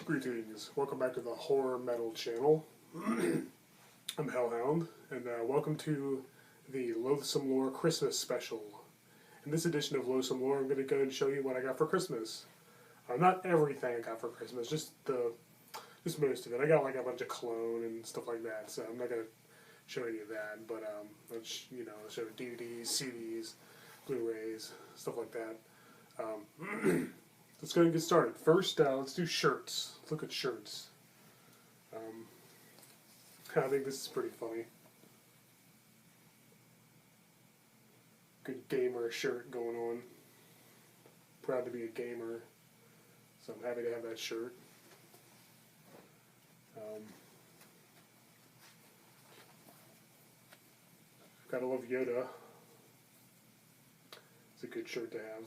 Greetings, welcome back to the Horror Metal channel. I'm Hellhound, and welcome to the Loathsome Lore Christmas special. In this edition of Loathsome Lore, I'm going to go and show you what I got for Christmas. Not everything I got for Christmas, just most of it. I got like a bunch of cologne and stuff like that, so I'm not going to show any of that, but I'll show DVDs, CDs, Blu-rays, stuff like that. Let's go and get started. First, let's do shirts. Let's look at shirts. I think this is pretty funny. Good gamer shirt going on. Proud to be a gamer, so I'm happy to have that shirt. Gotta love Yoda. It's a good shirt to have.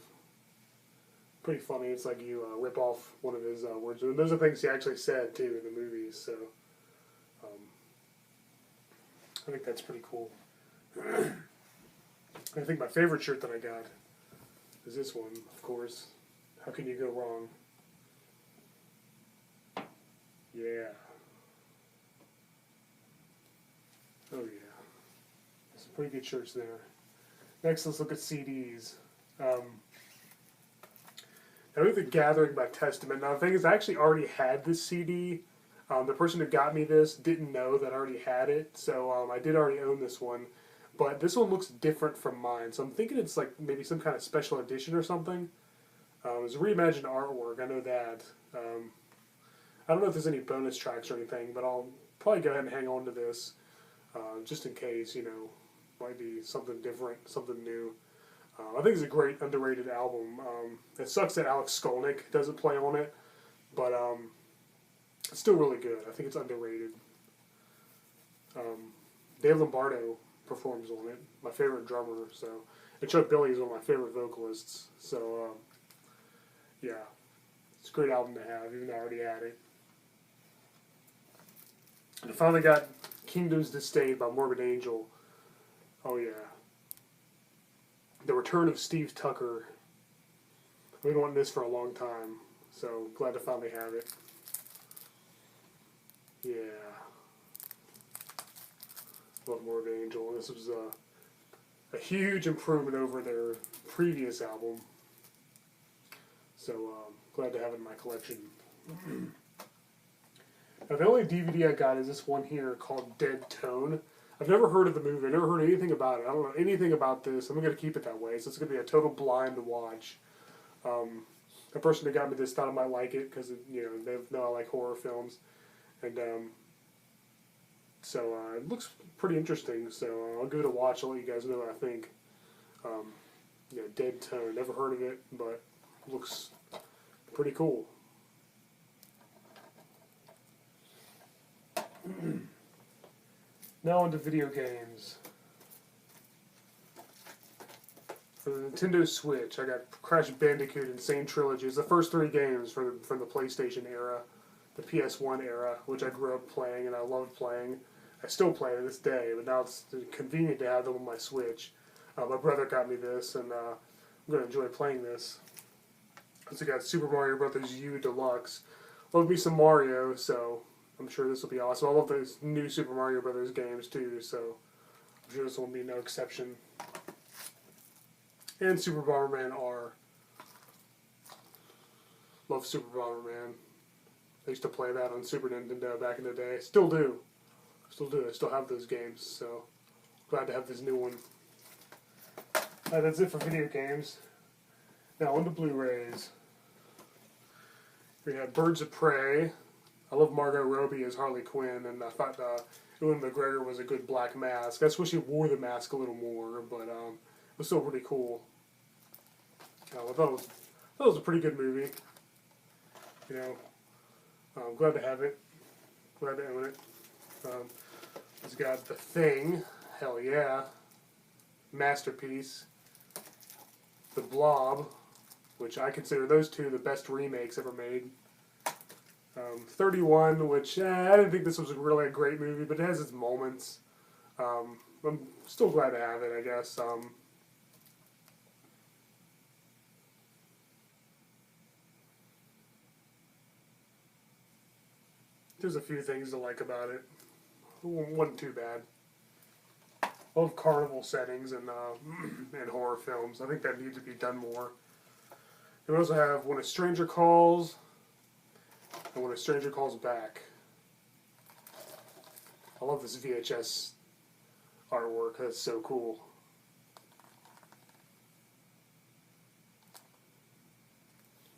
Pretty funny. It's like you rip off one of his words. And those are things he actually said, too, in the movies. So, I think that's pretty cool. I think my favorite shirt that I got is this one, of course. How can you go wrong? Yeah. Oh, yeah. Some pretty good shirts there. Next, let's look at CDs. I think The Gathering by Testament. Now, the thing is, I actually already had this CD. The person who got me this didn't know that I already had it, so I did already own this one. But this one looks different from mine, so I'm thinking it's like maybe some kind of special edition or something. It's reimagined artwork, I know that. I don't know if there's any bonus tracks or anything, but I'll probably go ahead and hang on to this, just in case, might be something different, something new. I think it's a great, underrated album. It sucks that Alex Skolnick doesn't play on it, but it's still really good. I think it's underrated. Dave Lombardo performs on it, my favorite drummer. So, and Chuck Billy is one of my favorite vocalists. So, yeah, it's a great album to have, even though I already had it. And I finally got Kingdoms Disdained by Morbid Angel. Oh yeah. The Return of Steve Tucker. I've been wanting this for a long time, so glad to finally have it. Yeah. Love Morbid Angel. This was a huge improvement over their previous album, so glad to have it in my collection. Now, the only DVD I got is this one here called Dead Tone. I've never heard of the movie. I've never heard anything about it. I don't know anything about this. I'm going to keep it that way. So it's going to be a total blind watch. The person that got me this thought I might like it because they know I like horror films, and so it looks pretty interesting. So I'll give it a watch. I'll let you guys know what I think. Dead Tone. Never heard of it, but looks pretty cool. Now on to video games. For the Nintendo Switch, I got Crash Bandicoot Insane Trilogy. It's the first 3 games from the PlayStation era, the PS1 era, which I grew up playing and I loved playing. I still play to this day, but now it's convenient to have them on my Switch. My brother got me this, and I'm going to enjoy playing this. Also got Super Mario Bros. U Deluxe. Love me some Mario, so I'm sure this will be awesome. I love those new Super Mario Brothers games too, so I'm sure this will be no exception. And Super Bomberman R. Love Super Bomberman. I used to play that on Super Nintendo back in the day. Still do. I still have those games, so glad to have this new one. That's it for video games. Now on to Blu-rays. We have Birds of Prey. I love Margot Robbie as Harley Quinn, and I thought Ewan McGregor was a good Black Mask. I just wish he wore the mask a little more, but it was still pretty cool. I thought it was a pretty good movie. I'm glad to have it. Glad to own it. It's got The Thing. Hell yeah. Masterpiece. The Blob, which I consider those two the best remakes ever made. 31, which I didn't think this was really a great movie, but it has its moments. I'm still glad to have it, I guess. There's a few things to like about it. It wasn't too bad. I love carnival settings and and horror films. I think that needs to be done more. We also have When a Stranger Calls and When a Stranger Calls Back. I love this VHS artwork. That's so cool.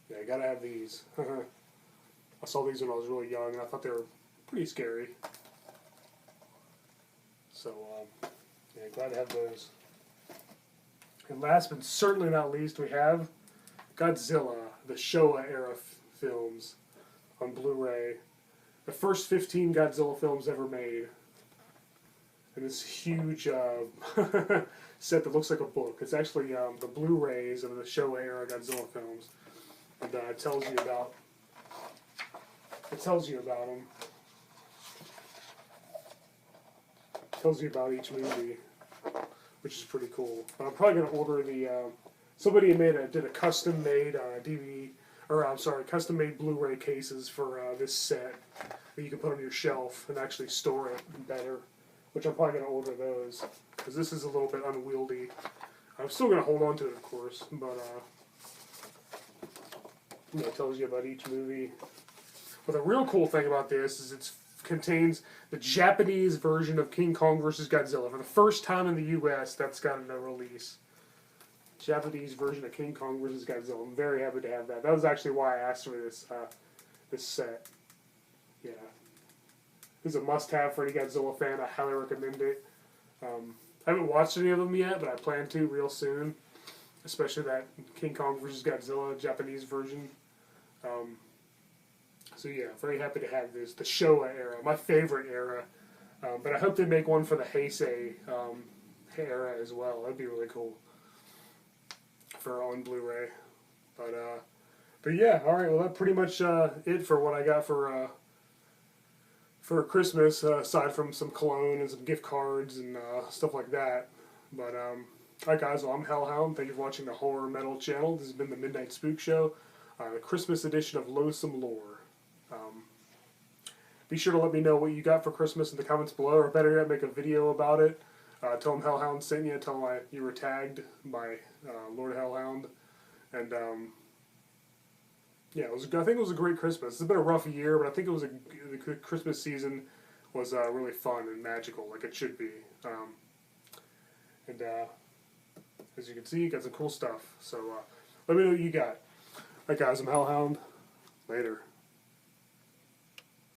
Yeah, you gotta have these. I saw these when I was really young, and I thought they were pretty scary. So, yeah, glad to have those. And last but certainly not least, we have Godzilla, the Showa era films on Blu-ray. The first 15 Godzilla films ever made. And this huge set that looks like a book. It's actually the Blu-rays of the Showa era Godzilla films. And it tells you about them. It tells you about each movie, which is pretty cool. But I'm probably gonna order the. Somebody did a custom made DVD, or I'm sorry, custom made Blu-ray cases for this set that you can put on your shelf and actually store it better. Which I'm probably gonna order those because this is a little bit unwieldy. I'm still gonna hold on to it, of course, but it tells you about each movie. But the real cool thing about this is it contains the Japanese version of King Kong vs. Godzilla. For the first time in the U.S., that's gotten a release. Japanese version of King Kong vs. Godzilla. I'm very happy to have that. That was actually why I asked for this set. Yeah. This is a must-have for any Godzilla fan. I highly recommend it. I haven't watched any of them yet, but I plan to real soon. Especially that King Kong vs. Godzilla Japanese version. So yeah, very happy to have this. The Showa era, my favorite era. But I hope they make one for the Heisei era as well. That'd be really cool for on Blu-ray. But yeah, all right. Well, that's pretty much it for what I got for Christmas. Aside from some cologne and some gift cards and stuff like that. But all right, guys. Well, I'm Hellhound. Thank you for watching the Horror Metal channel. This has been the Midnight Spook Show, the Christmas edition of Loathsome Lore. Be sure to let me know what you got for Christmas in the comments below, or better yet, make a video about it. Tell them Hellhound sent you. Tell them you were tagged by Lord Hellhound. And yeah, I think it was a great Christmas. It's been a rough year, but I think the Christmas season was really fun and magical, like it should be. And as you can see, you got some cool stuff. So let me know what you got. All right, guys, I'm Hellhound. Later.